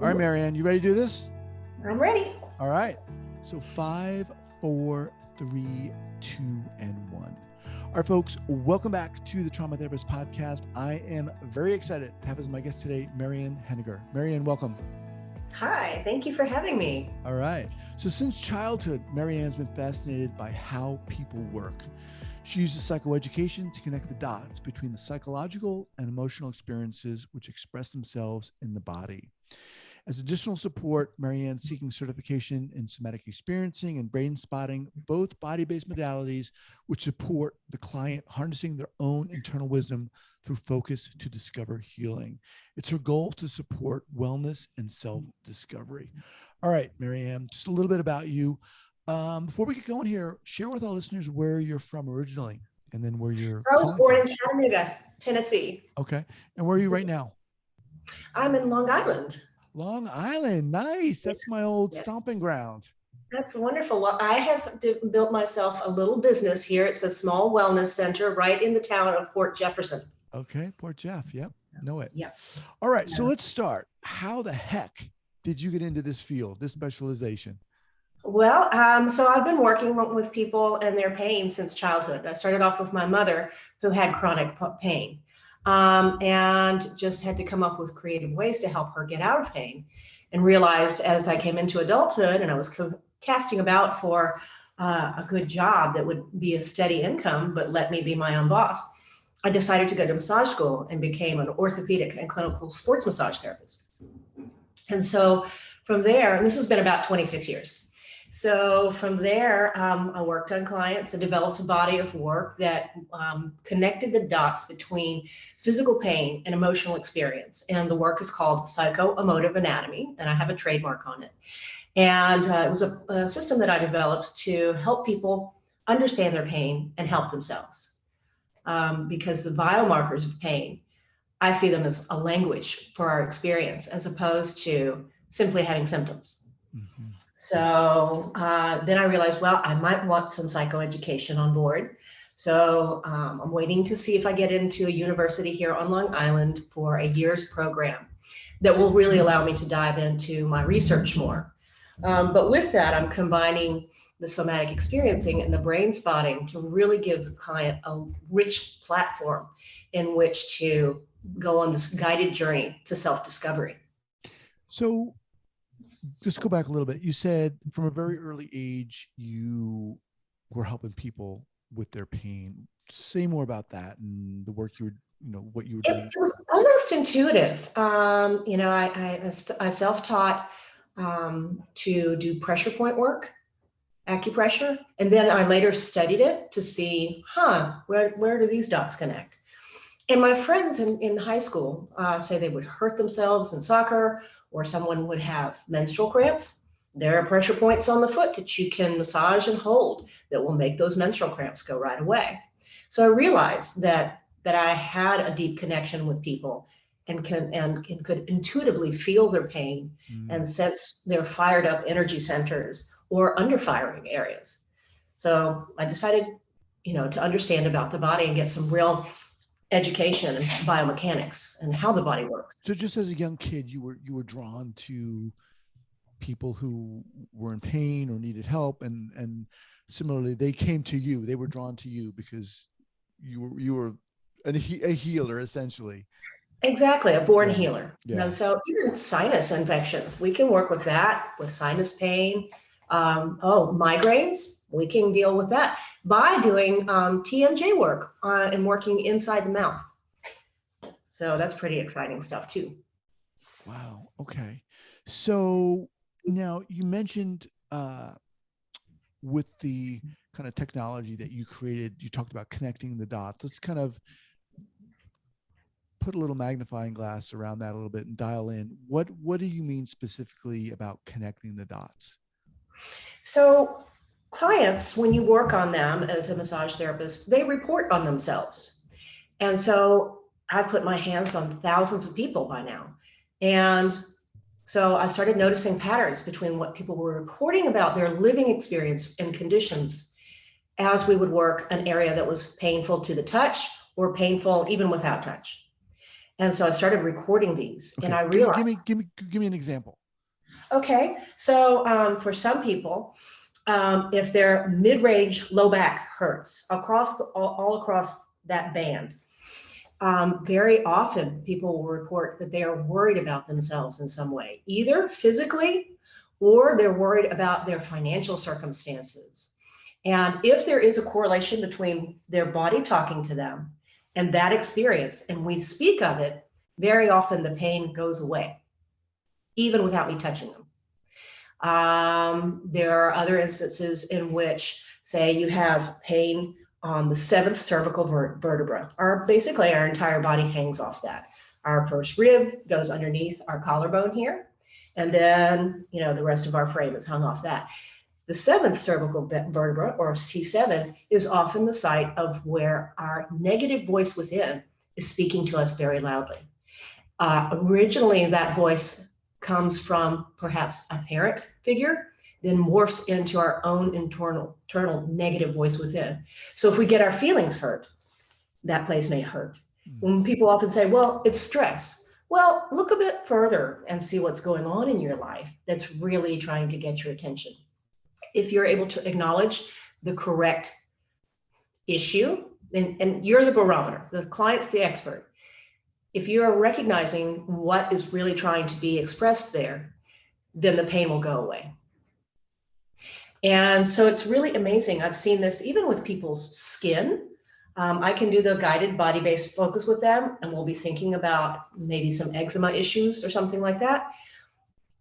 All right, Marianne, you ready to do this? I'm ready. All right. So 5, 4, 3, 2, and 1. All right, folks, welcome back to the Trauma Therapist Podcast. I am very excited to have as my guest today, Marianne Hennigar. Marianne, welcome. Hi, thank you for having me. All right. So since childhood, Marianne's been fascinated by how people work. She uses psychoeducation to connect the dots between the psychological and emotional experiences which express themselves in the body. As additional support, Marianne's seeking certification in Somatic Experiencing and Brainspotting, both body-based modalities which support the client harnessing their own internal wisdom through focus to discover healing. It's her goal to support wellness and self-discovery. All right, Marianne, just a little bit about you. Before we get going here, share with our listeners where you're from originally and then where you're I was born from. in Chattanooga, Tennessee. Okay. And where are you right now? I'm in Long Island. Long Island. Nice. That's my old stomping ground. That's wonderful. Well, I have built myself a little business here. It's a small wellness center right in the town of Port Jefferson. Okay. Port Jeff. Yep. Know it. Yeah. All right. So let's start. How the heck did you get into this field, this specialization? Well, so I've been working with people and their pain since childhood. I started off with my mother who had chronic pain. And just had to come up with creative ways to help her get out of pain, and realized as I came into adulthood and I was casting about for a good job that would be a steady income, but let me be my own boss, I decided to go to massage school and became an orthopedic and clinical sports massage therapist. And so from there, and this has been about 26 years. So from there, I worked on clients and developed a body of work that connected the dots between physical pain and emotional experience. And the work is called Psychomotive Anatomy, and I have a trademark on it. And it was a system that I developed to help people understand their pain and help themselves. Because the biomarkers of pain, I see them as a language for our experience, as opposed to simply having symptoms. Mm-hmm. So then I realized, well, I might want some psychoeducation on board. So I'm waiting to see if I get into a university here on Long Island for a year's program that will really allow me to dive into my research more. But with that, I'm combining the somatic experiencing and the brain spotting to really give the client a rich platform in which to go on this guided journey to self-discovery. So just go back a little bit. You said from a very early age, you were helping people with their pain. Say more about that and the work you were, what you were doing. It was almost intuitive. I self-taught to do pressure point work, acupressure. And then I later studied it to see, where do these dots connect? And my friends in high school say they would hurt themselves in soccer, or someone would have menstrual cramps. There are pressure points on the foot that you can massage and hold that will make those menstrual cramps go right away. So I realized that I had a deep connection with people and could intuitively feel their pain and sense their fired up energy centers or underfiring areas. So I decided, to understand about the body and get some real education and biomechanics and how the body works. So just as a young kid, you were drawn to people who were in pain or needed help, and similarly, they came to you. They were drawn to you because you were a healer, essentially. Exactly, a born healer. Yeah. So even sinus infections, we can work with that, with sinus pain. Migraines, we can deal with that by doing TMJ work and working inside the mouth. So that's pretty exciting stuff too. Wow. Okay. So now you mentioned with the kind of technology that you created, you talked about connecting the dots. Let's kind of put a little magnifying glass around that a little bit and dial in. What do you mean specifically about connecting the dots? So clients, when you work on them as a massage therapist, they report on themselves. And so I've put my hands on thousands of people by now. And so I started noticing patterns between what people were reporting about their living experience and conditions as we would work an area that was painful to the touch or painful even without touch. And so I started recording these, Okay. and I realized, Give me an example. okay, so for some people, if their mid-range low back hurts all across that band, very often people will report that they are worried about themselves in some way, either physically or they're worried about their financial circumstances. And if there is a correlation between their body talking to them and that experience, and we speak of it, very often the pain goes away, even without me touching them. There are other instances in which, say, you have pain on the seventh cervical vertebra, or basically our entire body hangs off that. Our first rib goes underneath our collarbone here, and then, you know, the rest of our frame is hung off that. The seventh cervical vertebra, or C7, is often the site of where our negative voice within is speaking to us very loudly. Originally, that voice comes from perhaps a parent figure, then morphs into our own internal negative voice within. So if we get our feelings hurt, that place may hurt. When people often say, well, it's stress. Well, look a bit further and see what's going on in your life that's really trying to get your attention. If you're able to acknowledge the correct issue, and you're the barometer, the client's the expert. If you are recognizing what is really trying to be expressed there, then the pain will go away. And so it's really amazing. I've seen this even with people's skin. I can do the guided body-based focus with them, and we'll be thinking about maybe some eczema issues or something like that.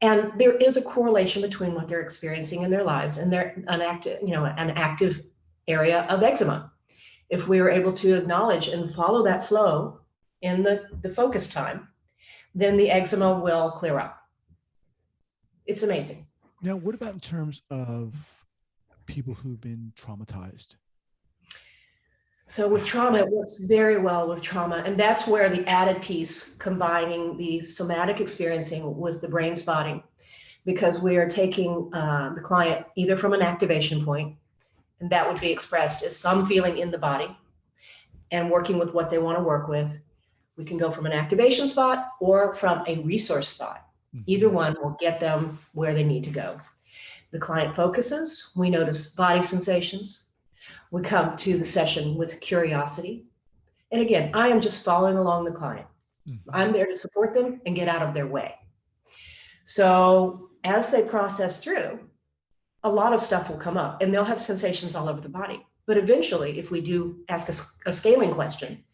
And there is a correlation between what they're experiencing in their lives and an active area of eczema. If we are able to acknowledge and follow that flow in the focus time, then the eczema will clear up. It's amazing. Now, what about in terms of people who've been traumatized? So with trauma, it works very well with trauma. And that's where the added piece, combining the somatic experiencing with the brain spotting, because we are taking the client either from an activation point, and that would be expressed as some feeling in the body, and working with what they want to work with. We can go from an activation spot or from a resource spot. Either one will get them where they need to go. The client focuses, we notice body sensations. We come to the session with curiosity. And again, I am just following along the client. I'm there to support them and get out of their way. So as they process through, a lot of stuff will come up and they'll have sensations all over the body. But eventually, if we do ask a scaling question,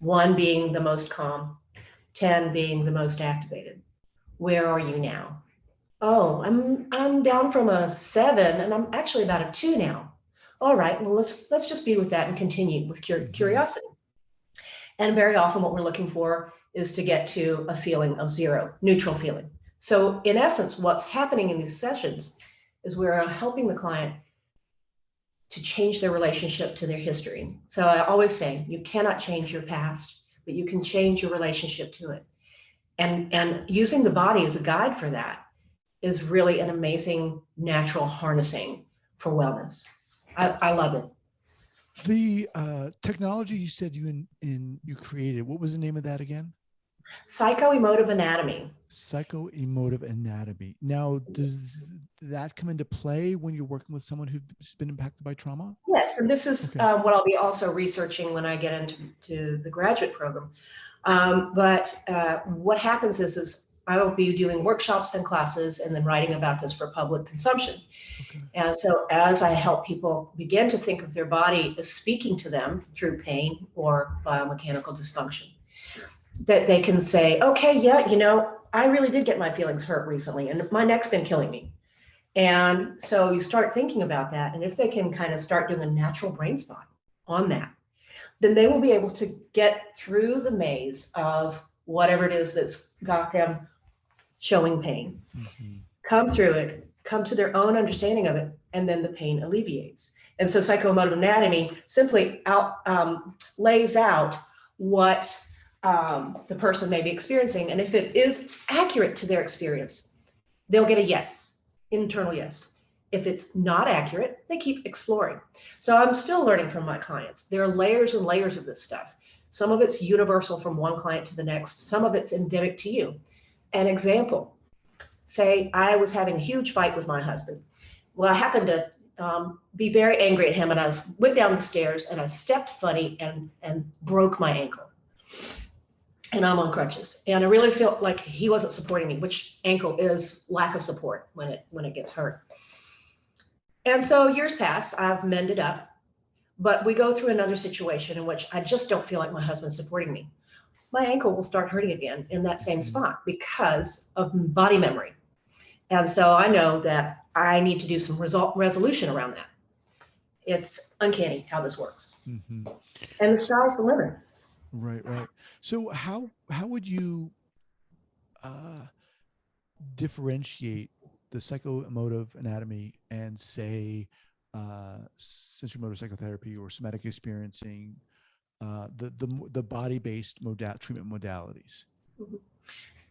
1 being the most calm, 10 being the most activated, where are you now? Oh, I'm down from a 7 and I'm actually about a 2 now. All right, well, let's just be with that and continue with curiosity. And very often what we're looking for is to get to a feeling of 0, neutral feeling. So in essence, what's happening in these sessions is we're helping the client to change their relationship to their history. So I always say, you cannot change your past, but you can change your relationship to it. And using the body as a guide for that is really an amazing natural harnessing for wellness. I love it. The technology you said you created, what was the name of that again? Psychomotive Anatomy. Psychomotive Anatomy. Now, does that come into play when you're working with someone who's been impacted by trauma? Yes, and this is what I'll be also researching when I get into the graduate program. But what happens is I will be doing workshops and classes and then writing about this for public consumption. Okay. And so as I help people begin to think of their body as speaking to them through pain or biomechanical dysfunction, that they can say, okay, yeah, you know, I really did get my feelings hurt recently and my neck's been killing me. And so you start thinking about that. And if they can kind of start doing a natural brain spot on that, then they will be able to get through the maze of whatever it is that's got them showing pain, come through it, come to their own understanding of it, and then the pain alleviates. And so psychomotive anatomy simply lays out what the person may be experiencing. And if it is accurate to their experience, they'll get a yes, internal yes. If it's not accurate, they keep exploring. So I'm still learning from my clients. There are layers and layers of this stuff. Some of it's universal from one client to the next. Some of it's endemic to you. An example, say I was having a huge fight with my husband. Well, I happened to be very angry at him, and went down the stairs and I stepped funny and broke my ankle. And I'm on crutches. And I really felt like he wasn't supporting me, which ankle is lack of support when it gets hurt. And so years pass, I've mended up, but we go through another situation in which I just don't feel like my husband's supporting me. My ankle will start hurting again in that same spot because of body memory. And so I know that I need to do some resolution around that. It's uncanny how this works. Mm-hmm. And the sky's the limit. Right. So how would you differentiate the psychomotive anatomy and say sensory motor psychotherapy or somatic experiencing, the body-based treatment modalities?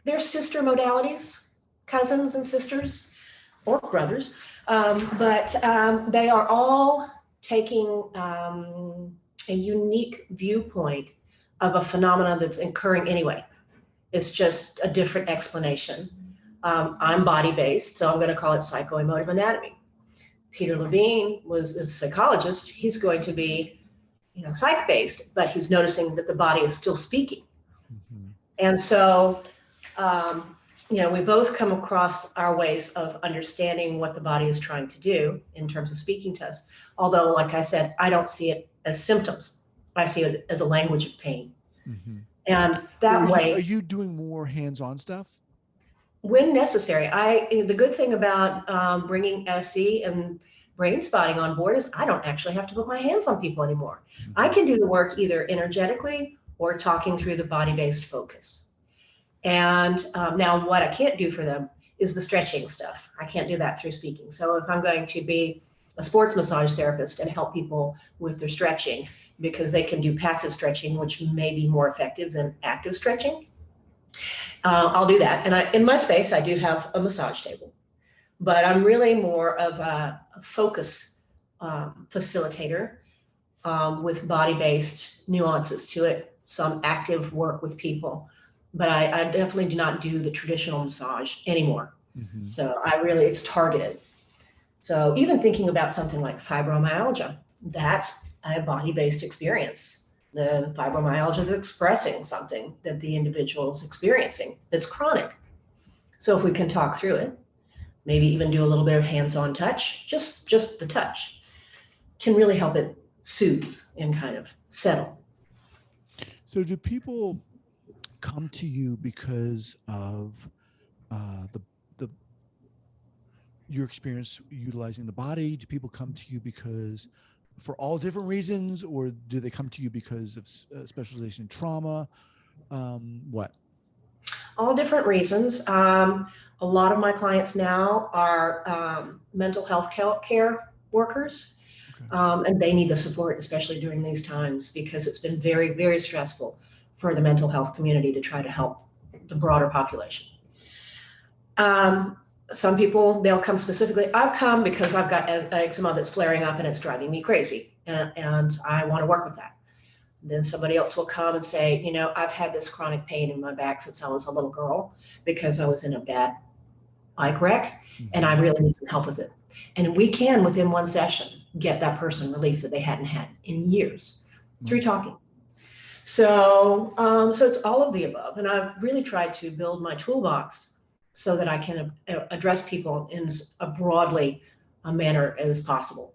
They're sister modalities, cousins and sisters or brothers, but they are all taking a unique viewpoint of a phenomenon that's occurring anyway. It's just a different explanation. I'm body-based, so I'm going to call it psychoemotive anatomy. Peter Levine is a psychologist. He's going to be, psych-based, but he's noticing that the body is still speaking. Mm-hmm. And so, we both come across our ways of understanding what the body is trying to do in terms of speaking to us. Although, like I said, I don't see it as symptoms. I see it as a language of pain. Mm-hmm. And that way. Are you doing more hands-on stuff? When necessary. The good thing about bringing SE and Brainspotting on board is I don't actually have to put my hands on people anymore. Mm-hmm. I can do the work either energetically or talking through the body-based focus. And now what I can't do for them is the stretching stuff. I can't do that through speaking. So if I'm going to be a sports massage therapist and help people with their stretching, because they can do passive stretching, which may be more effective than active stretching, I'll do that. And in my space, I do have a massage table, but I'm really more of a focus facilitator with body-based nuances to it, some active work with people. But I definitely do not do the traditional massage anymore. Mm-hmm. So it's targeted. So even thinking about something like fibromyalgia, that's a body-based experience. The fibromyalgia is expressing something that the individual is experiencing that's chronic. So if we can talk through it, maybe even do a little bit of hands-on touch, just the touch, can really help it soothe and kind of settle. So do people come to you because of your experience utilizing the body? Do people come to you because for all different reasons, or do they come to you because of specialization in trauma? What? All different reasons. A lot of my clients now are mental health care workers, okay. And they need the support, especially during these times, because it's been very, very stressful for the mental health community to try to help the broader population. Some people, they'll come specifically. I've come because I've got eczema that's flaring up and it's driving me crazy, and I want to work with that. Then somebody else will come and say, I've had this chronic pain in my back since I was a little girl because I was in a bad bike wreck, mm-hmm. and I really need some help with it. And we can, within one session, get that person relief that they hadn't had in years, mm-hmm. through talking. So it's all of the above. And I've really tried to build my toolbox so that I can address people in a broadly manner as possible.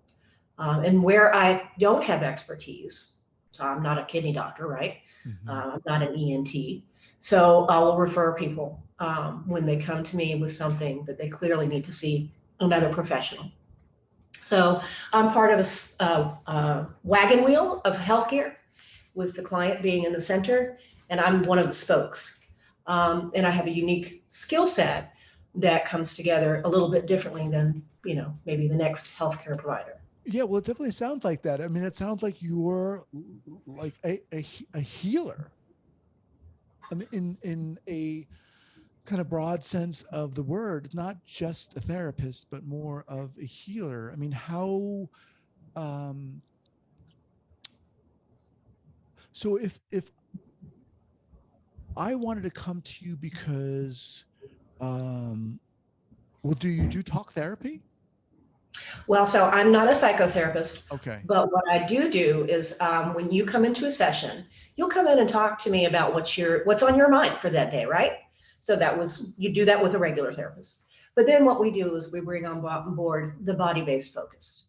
And where I don't have expertise, so I'm not a kidney doctor, right? Mm-hmm. I'm not an ENT. So I will refer people when they come to me with something that they clearly need to see another professional. So I'm part of a wagon wheel of healthcare, with the client being in the center, and I'm one of the spokes. And I have a unique skill set that comes together a little bit differently than, maybe the next healthcare provider. Yeah, well, it definitely sounds like that. I mean, it sounds like you're like a healer. I mean, in a kind of broad sense of the word, not just a therapist, but more of a healer. I mean, how, So if I wanted to come to you because, well, do you do talk therapy? Well, so I'm not a psychotherapist, Okay. but what I do is when you come into a session, you'll come in and talk to me about what's on your mind for that day, right? So you do that with a regular therapist. But then what we do is we bring on board the body-based focus.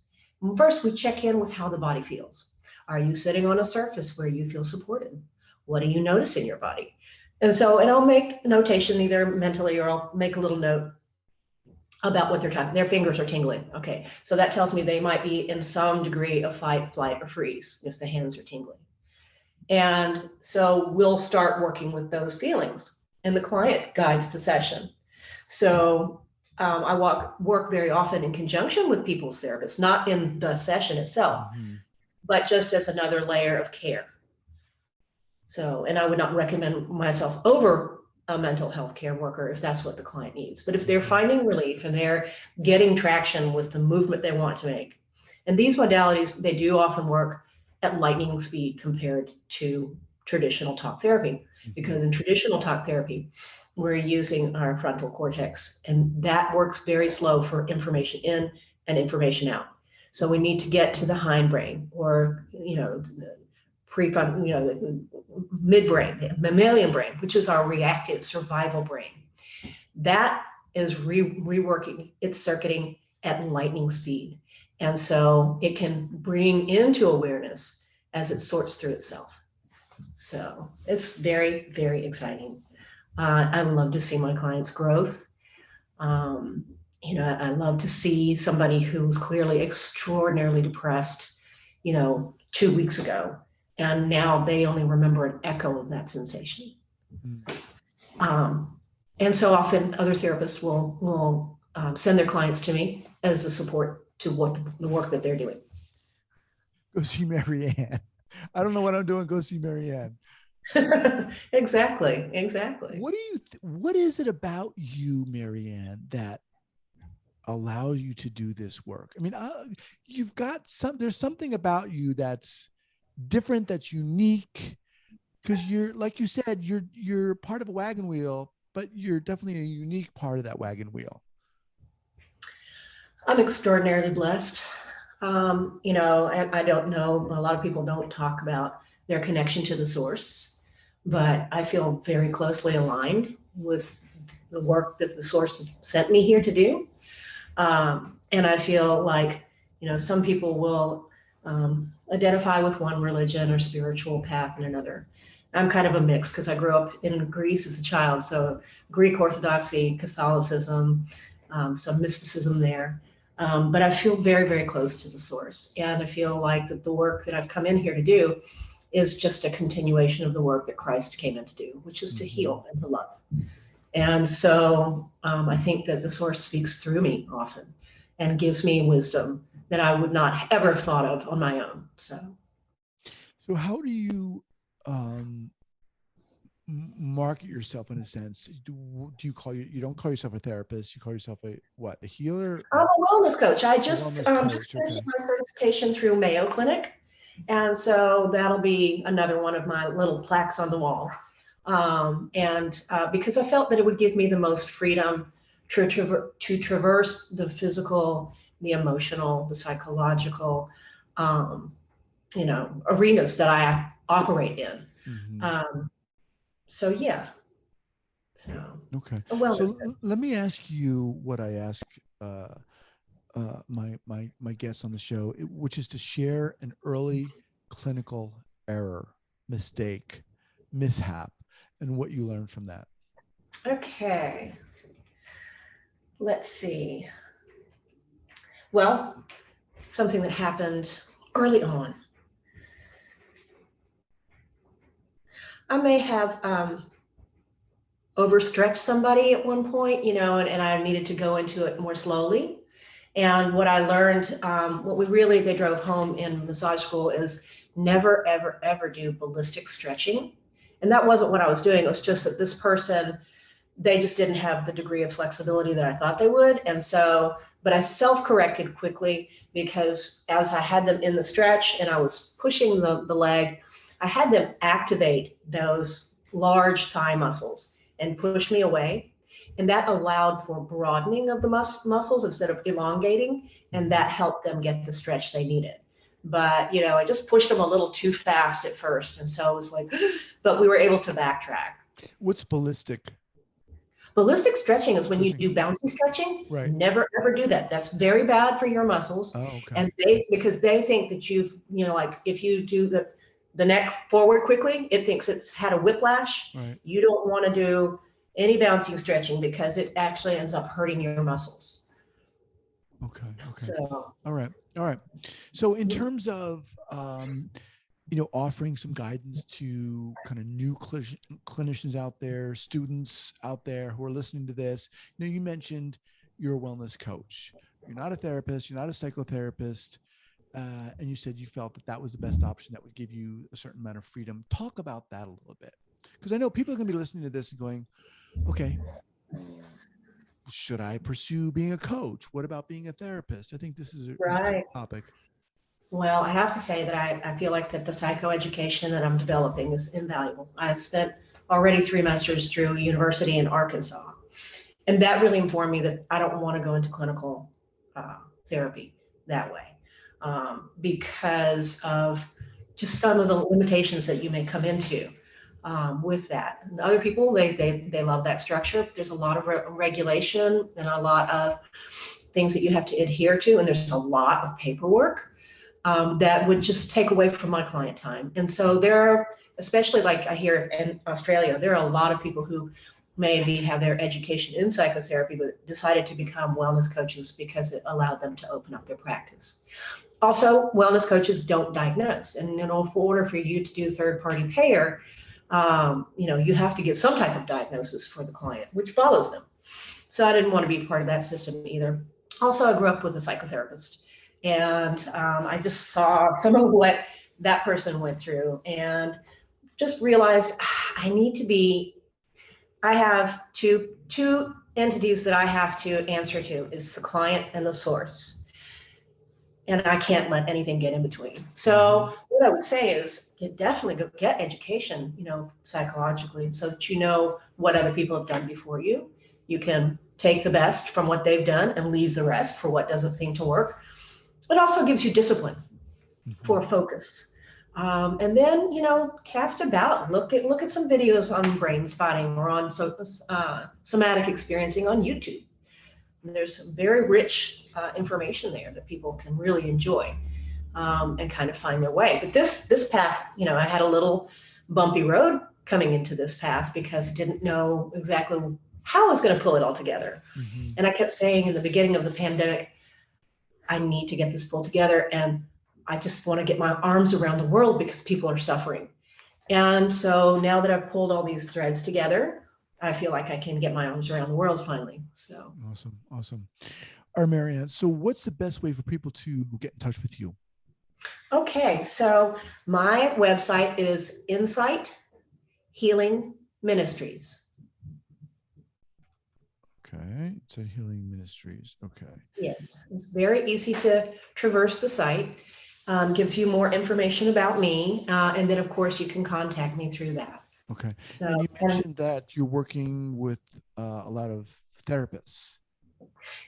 First, we check in with how the body feels. Are you sitting on a surface where you feel supported? What do you notice in your body? And I'll make notation either mentally or I'll make a little note about what they're talking. Their fingers are tingling. Okay, so that tells me they might be in some degree of fight, flight, or freeze if the hands are tingling. And so we'll start working with those feelings, and the client guides the session. So I work very often in conjunction with people's therapists, not in the session itself, but just as another layer of care. So, and I would not recommend myself over a mental health care worker if that's what the client needs. But if they're finding relief and they're getting traction with the movement they want to make, and these modalities, they do often work at lightning speed compared to traditional talk therapy, because in traditional talk therapy, we're using our frontal cortex, and that works very slow for information in and information out. So we need to get to the hindbrain, or prefrontal, the midbrain, the mammalian brain, which is our reactive survival brain. That is reworking its circuiting at lightning speed. And so it can bring into awareness as it sorts through itself. So it's very, very exciting. I love to see my clients' growth. I love to see somebody who's clearly extraordinarily depressed, 2 weeks ago, and now they only remember an echo of that sensation. And so often other therapists will send their clients to me as a support to what the work that they're doing. Go see Marianne. I don't know what I'm doing. Go see Marianne. Exactly. What is it about you, Marianne, that allows you to do this work? I mean, there's something about you that's different, that's unique, because you're, like you said, you're part of a wagon wheel, but you're definitely a unique part of that wagon wheel. I'm extraordinarily blessed. I don't know, a lot of people don't talk about their connection to the source, but I feel very closely aligned with the work that the source sent me here to do. And I feel like, some people will identify with one religion or spiritual path and another. I'm kind of a mix because I grew up in Greece as a child. So Greek Orthodoxy, Catholicism, some mysticism there. But I feel very, very close to the source. And I feel like that the work that I've come in here to do is just a continuation of the work that Christ came in to do, which is to heal and to love. And so I think that the source speaks through me often and gives me wisdom that I would not ever have thought of on my own. So how do you market yourself in a sense? Do you don't call yourself a therapist, you call yourself a healer? I'm a wellness coach. I just finished my certification through Mayo Clinic. And so that'll be another one of my little plaques on the wall. Because I felt that it would give me the most freedom to traverse the physical, the emotional, the psychological, arenas that I operate in. Okay. So let me ask you what I ask my guests on the show, which is to share an early clinical error, mistake, mishap, and what you learned from that. Okay. Let's see. Well, something that happened early on. I may have overstretched somebody at one point, and I needed to go into it more slowly. And what I learned, they drove home in massage school is never, ever, ever do ballistic stretching. And that wasn't what I was doing. It was just that this person, they just didn't have the degree of flexibility that I thought they would. And so, but I self-corrected quickly, because as I had them in the stretch and I was pushing the leg, I had them activate those large thigh muscles and push me away. And that allowed for broadening of the muscles instead of elongating. And that helped them get the stretch they needed. But, I just pushed them a little too fast at first. And so it was like, but we were able to backtrack. What's ballistic? Ballistic stretching is when you do bouncy stretching. Right. Never, ever do that. That's very bad for your muscles. Oh, okay. And because they think that you've, like if you do the neck forward quickly, it thinks it's had a whiplash. Right. You don't want to do any bouncing stretching because it actually ends up hurting your muscles. Okay. So, all right. So in terms of, offering some guidance to kind of new clinicians out there, students out there who are listening to this, you mentioned you're a wellness coach. You're not a therapist. You're not a psychotherapist. And you said you felt that was the best option that would give you a certain amount of freedom. Talk about that a little bit. Because I know people are going to be listening to this and going, okay, should I pursue being a coach? What about being a therapist? I think this is a interesting topic. Well, I have to say that I feel like that the psychoeducation that I'm developing is invaluable. I spent already 3 semesters through a university in Arkansas. And that really informed me that I don't want to go into clinical therapy that way because of just some of the limitations that you may come into with that. And other people, they love that structure. There's a lot of regulation and a lot of things that you have to adhere to. And there's a lot of paperwork that would just take away from my client time. And so there are, especially like I hear in Australia, there are a lot of people who maybe have their education in psychotherapy, but decided to become wellness coaches because it allowed them to open up their practice. Also, wellness coaches don't diagnose. And in order for you to do third-party payer, you have to get some type of diagnosis for the client, which follows them. So I didn't want to be part of that system either. Also, I grew up with a psychotherapist. And I just saw some of what that person went through and just realized I have two entities that I have to answer to is the client and the source. And I can't let anything get in between. So what I would say is definitely go get education, psychologically, so that you know what other people have done before you. You can take the best from what they've done and leave the rest for what doesn't seem to work. It also gives you discipline for focus. And then, cast about, look at some videos on Brainspotting or on Somatic Experiencing on YouTube. There's some very rich information there that people can really enjoy and kind of find their way. But this path, I had a little bumpy road coming into this path because I didn't know exactly how I was going to pull it all together. And I kept saying in the beginning of the pandemic, I need to get this pulled together. And I just want to get my arms around the world because people are suffering. And so now that I've pulled all these threads together, I feel like I can get my arms around the world finally. So awesome. All right, Marianne. So what's the best way for people to get in touch with you? Okay. So my website is Insight Healing Ministries. Okay. It's at Healing Ministries. Okay. Yes. It's very easy to traverse the site. Gives you more information about me. And then of course you can contact me through that. Okay. So, and you mentioned that you're working with a lot of therapists.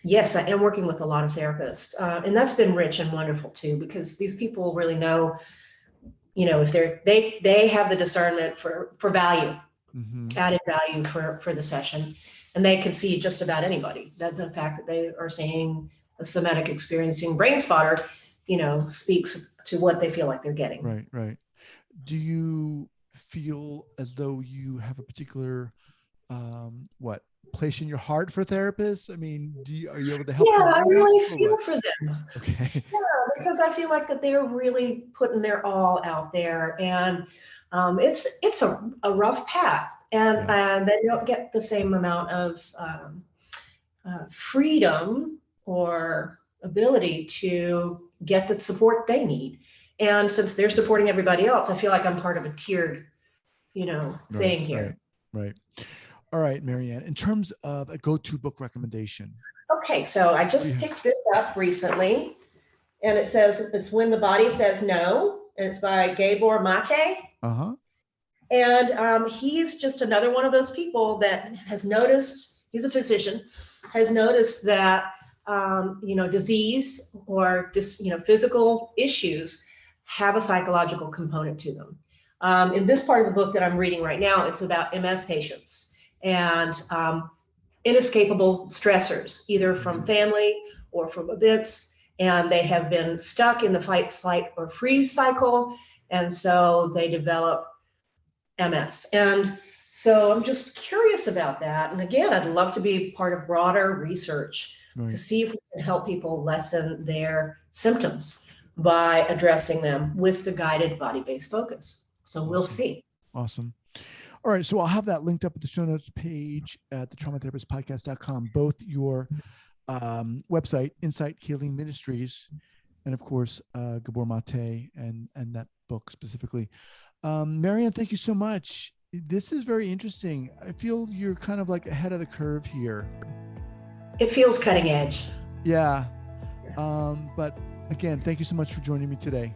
Yes, I am working with a lot of therapists. And that's been rich and wonderful too, because these people really know, if they have the discernment for value, added value for the session. And they can see just about anybody. That the fact that they are seeing a somatic experiencing brain spotter, speaks to what they feel like they're getting. Right. Do you feel as though you have a particular place in your heart for therapists? I mean, are you able to help them? Yeah, I really feel for them. Okay. Yeah, because I feel like that they're really putting their all out there, and it's a rough path, and they don't get the same amount of freedom or ability to get the support they need. And since they're supporting everybody else, I feel like I'm part of a tiered, thing here. Right. All right, Marianne, in terms of a go-to book recommendation. Okay, so I just picked this up recently, and it says it's When the Body Says No, and it's by Gabor Mate. Uh-huh. And he's just another one of those people that has noticed, he's a physician, has noticed that, disease or just, physical issues have a psychological component to them. In this part of the book that I'm reading right now, it's about MS patients and inescapable stressors, either from family or from events, and they have been stuck in the fight, flight, or freeze cycle, and so they develop MS. And so I'm just curious about that. And again, I'd love to be part of broader research to see if we can help people lessen their symptoms by addressing them with the guided body-based focus. So we'll see. Awesome. All right. So I'll have that linked up at the show notes page at the traumatherapistpodcast.com, both your website, Insight Healing Ministries, and of course, Gabor Mate and that book specifically. Marianne, thank you so much. This is very interesting. I feel you're kind of like ahead of the curve here. It feels cutting edge. Yeah. But again, thank you so much for joining me today.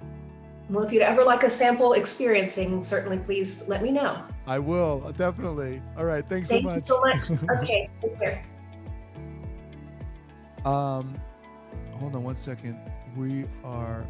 Well, if you'd ever like a sample experiencing, certainly please let me know. I will, definitely. All right. Thanks so much. Thank you so much. Okay. Take care. Hold on one second. We are